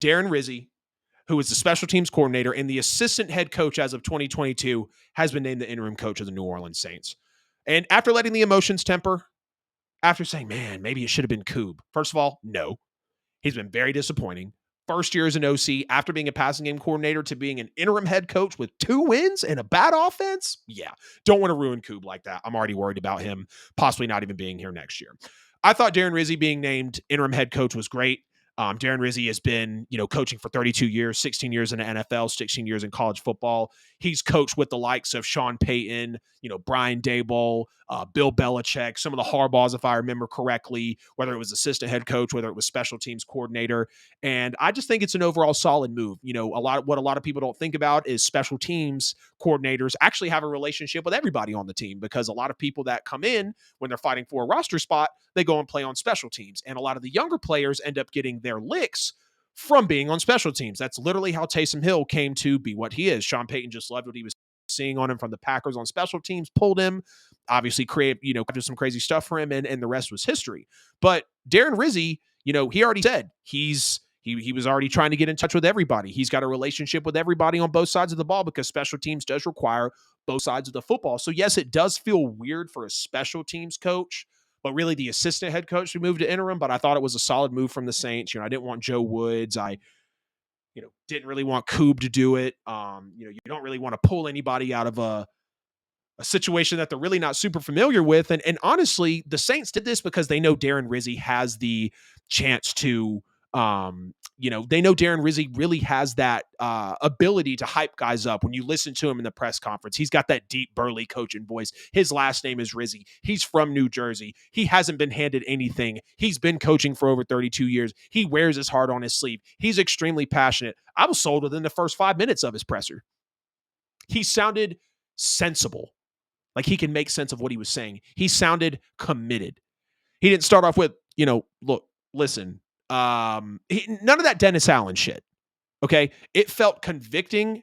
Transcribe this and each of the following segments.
Darren Rizzi, who is the special teams coordinator and the assistant head coach as of 2022, has been named the interim coach of the New Orleans Saints. And after letting the emotions temper, after saying, man, maybe it should have been Coob. First of all, no. He's been very disappointing. First year as an OC, after being a passing game coordinator to being an interim head coach with 2 wins and a bad offense. Yeah, don't want to ruin Coob like that. I'm already worried about him possibly not even being here next year. I thought Darren Rizzi being named interim head coach was great. Darren Rizzi has been, coaching for 32 years, 16 years in the NFL, 16 years in college football. He's coached with the likes of Sean Payton, Brian Daboll, Bill Belichick, some of the Harbaughs, if I remember correctly, whether it was assistant head coach, whether it was special teams coordinator. And I just think it's an overall solid move. What a lot of people don't think about is special teams coordinators actually have a relationship with everybody on the team, because a lot of people that come in when they're fighting for a roster spot, they go and play on special teams. And a lot of the younger players end up getting their licks from being on special teams. That's literally how Taysom Hill came to be what he is. Sean Payton just loved what he was seeing on him from the Packers on special teams, pulled him, obviously did some crazy stuff for him, and the rest was history. But Darren Rizzi, he already said he was already trying to get in touch with everybody. He's got a relationship with everybody on both sides of the ball, because special teams does require both sides of the football. So yes, it does feel weird for a special teams coach, but really the assistant head coach who moved to interim. But I thought it was a solid move from the Saints. I didn't want Joe Woods. I didn't really want Coob to do it. You don't really want to pull anybody out of a situation that they're really not super familiar with. And honestly, the Saints did this because they know Darren Rizzi has the chance to, they know Darren Rizzi really has that ability to hype guys up. When you listen to him in the press conference, he's got that deep, burly coaching voice. His last name is Rizzi. He's from New Jersey. He hasn't been handed anything. He's been coaching for over 32 years. He wears his heart on his sleeve. He's extremely passionate. I was sold within the first 5 minutes of his presser. He sounded sensible. Like he can make sense of what he was saying. He sounded committed. He didn't start off with, look, listen, none of that Dennis Allen shit. Okay. It felt convicting.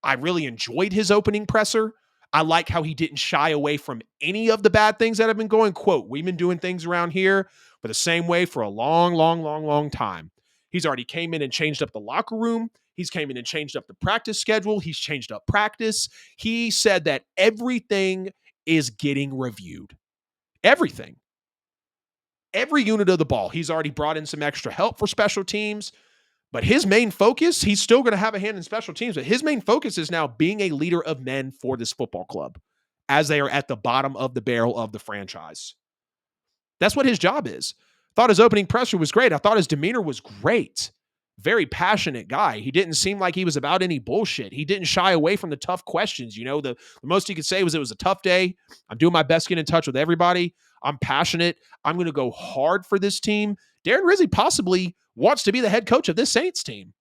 I really enjoyed his opening presser. I like how he didn't shy away from any of the bad things that have been going. Quote, we've been doing things around here for the same way for a long, long, long, long time. He's already came in and changed up the locker room. He's came in and changed up the practice schedule. He's changed up practice. He said that everything is getting reviewed. Everything. Every unit of the ball. He's already brought in some extra help for special teams. But his main focus, he's still going to have a hand in special teams, but his main focus is now being a leader of men for this football club as they are at the bottom of the barrel of the franchise. That's what his job is. Thought his opening presser was great. I thought his demeanor was great. Very passionate guy. He didn't seem like he was about any bullshit. He didn't shy away from the tough questions. The most he could say was, it was a tough day. I'm doing my best to get in touch with everybody. I'm passionate. I'm going to go hard for this team. Darren Rizzi possibly wants to be the head coach of this Saints team.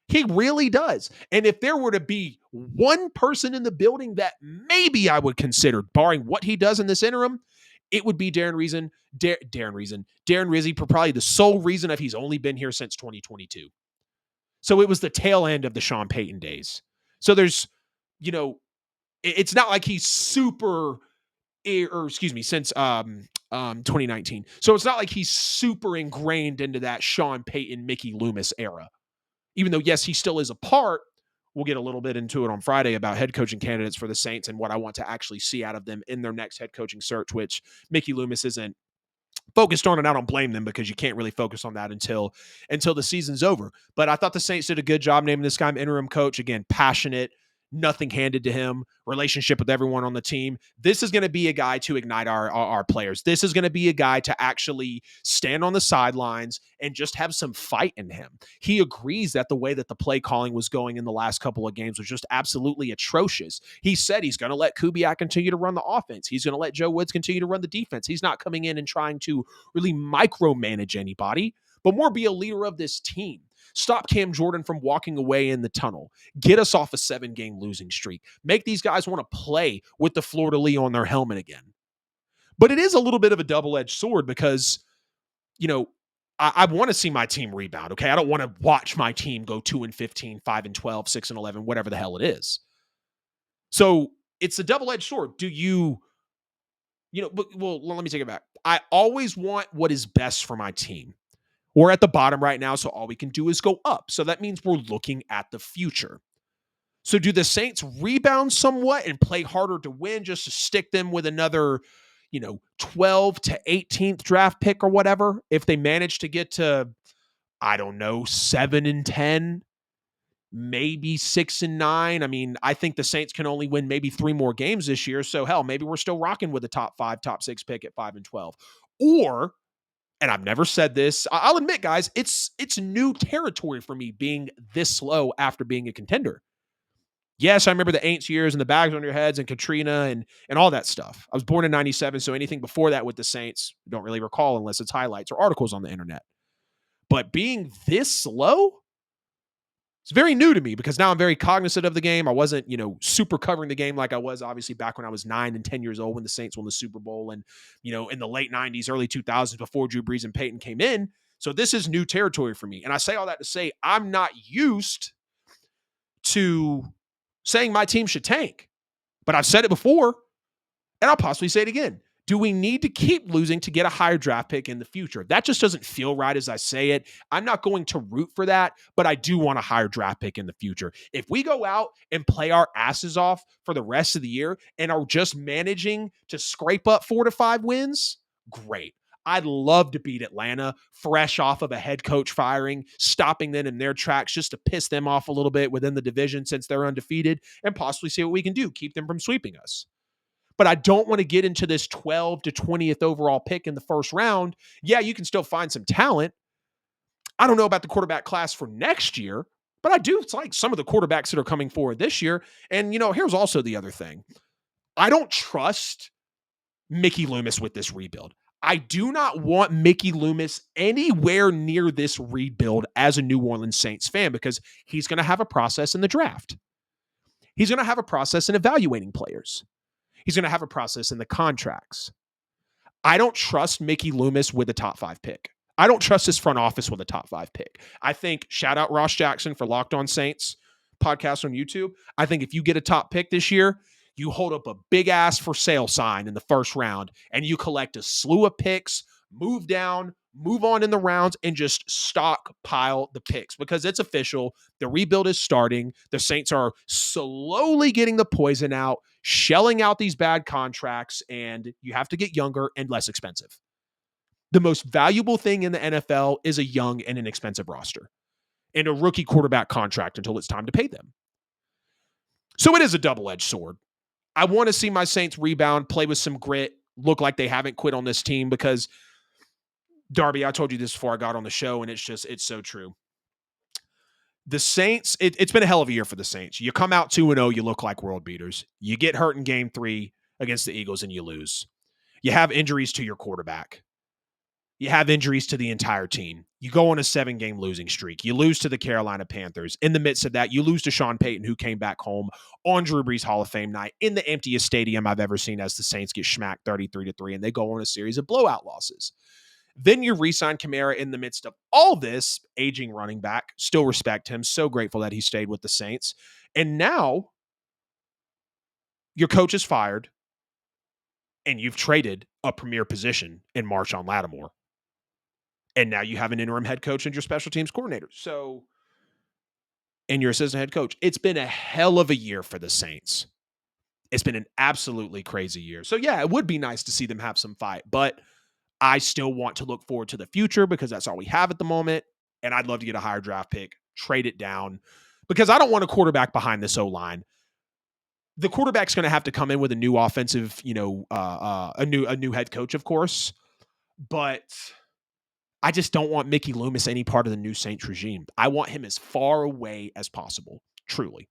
He really does. And if there were to be one person in the building that maybe I would consider, barring what he does in this interim, it would be Darren Rizzi. Darren Rizzi, probably the sole reason of he's only been here since 2022. So it was the tail end of the Sean Payton days. So there's, it's not like he's super, since 2019. So it's not like he's super ingrained into that Sean Payton, Mickey Loomis era. Even though, yes, he still is a part. We'll get a little bit into it on Friday about head coaching candidates for the Saints and what I want to actually see out of them in their next head coaching search, which Mickey Loomis isn't focused on, and I don't blame them because you can't really focus on that until the season's over. But I thought the Saints did a good job naming this guy interim coach. Again, passionate, nothing handed to him, relationship with everyone on the team. This is going to be a guy to ignite our players. This is going to be a guy to actually stand on the sidelines and just have some fight in him. He agrees that the way that the play calling was going in the last couple of games was just absolutely atrocious. He said he's going to let Kubiak continue to run the offense. He's going to let Joe Woods continue to run the defense. He's not coming in and trying to really micromanage anybody, but more be a leader of this team. Stop Cam Jordan from walking away in the tunnel. Get us off a 7-game losing streak. Make these guys want to play with the fleur-de-lis on their helmet again. But it is a little bit of a double-edged sword because, I want to see my team rebound, okay? I don't want to watch my team go 2-15, 5-12, 6-11, whatever the hell it is. So it's a double-edged sword. Well, let me take it back. I always want what is best for my team. We're at the bottom right now, so all we can do is go up. So that means we're looking at the future. So do the Saints rebound somewhat and play harder to win just to stick them with another, 12 to 18th draft pick or whatever? If they manage to get to, I don't know, 7-10, maybe 6-9. I mean, I think the Saints can only win maybe 3 more games this year. So hell, maybe we're still rocking with a top 5, top 6 pick at 5-12. Or, and I've never said this, I'll admit, guys, it's new territory for me being this slow after being a contender. Yes, I remember the Aints years and the bags on your heads and Katrina and all that stuff. I was born in 97, so anything before that with the Saints, don't really recall unless it's highlights or articles on the internet. But being this slow, it's very new to me because now I'm very cognizant of the game. I wasn't, super covering the game like I was obviously back when I was 9 and 10 years old when the Saints won the Super Bowl and, in the late 90s, early 2000s before Drew Brees and Peyton came in. So this is new territory for me. And I say all that to say I'm not used to saying my team should tank. But I've said it before, and I'll possibly say it again. Do we need to keep losing to get a higher draft pick in the future? That just doesn't feel right as I say it. I'm not going to root for that, but I do want a higher draft pick in the future. If we go out and play our asses off for the rest of the year and are just managing to scrape up 4 to 5 wins, great. I'd love to beat Atlanta fresh off of a head coach firing, stopping them in their tracks just to piss them off a little bit within the division since they're undefeated and possibly see what we can do, keep them from sweeping us. But I don't want to get into this 12 to 20th overall pick in the first round. Yeah, you can still find some talent. I don't know about the quarterback class for next year, but I do like some of the quarterbacks that are coming forward this year. And, here's also the other thing. I don't trust Mickey Loomis with this rebuild. I do not want Mickey Loomis anywhere near this rebuild as a New Orleans Saints fan because he's going to have a process in the draft. He's going to have a process in evaluating players. He's going to have a process in the contracts. I don't trust Mickey Loomis with a top 5 pick. I don't trust his front office with a top 5 pick. I think, shout out Ross Jackson for Locked On Saints podcast on YouTube. I think if you get a top pick this year, you hold up a big ass for sale sign in the first round and you collect a slew of picks, move down, move on in the rounds, and just stockpile the picks because it's official. The rebuild is starting. The Saints are slowly getting the poison out, shelling out these bad contracts, and you have to get younger and less expensive. The most valuable thing in the NFL is a young and inexpensive roster and a rookie quarterback contract until it's time to pay them. So it is a double-edged sword. I want to see my Saints rebound, play with some grit, look like they haven't quit on this team because, Darby, I told you this before I got on the show, and it's so true. The Saints, it's been a hell of a year for the Saints. You come out 2-0, you look like world beaters. You get hurt in game 3 against the Eagles, and you lose. You have injuries to your quarterback. You have injuries to the entire team. You go on a 7-game losing streak. You lose to the Carolina Panthers. In the midst of that, you lose to Sean Payton, who came back home on Drew Brees Hall of Fame night in the emptiest stadium I've ever seen as the Saints get schmacked 33-3, and they go on a series of blowout losses. Then you re-sign Kamara in the midst of all this, aging running back. Still respect him. So grateful that he stayed with the Saints. And now your coach is fired, and you've traded a premier position in Marshawn Lattimore. And now you have an interim head coach and your special teams coordinator. So, and your assistant head coach. It's been a hell of a year for the Saints. It's been an absolutely crazy year. So, yeah, it would be nice to see them have some fight. But I still want to look forward to the future because that's all we have at the moment. And I'd love to get a higher draft pick, trade it down, because I don't want a quarterback behind this O-line. The quarterback's going to have to come in with a new offensive, a new head coach, of course. But I just don't want Mickey Loomis any part of the new Saints regime. I want him as far away as possible, truly.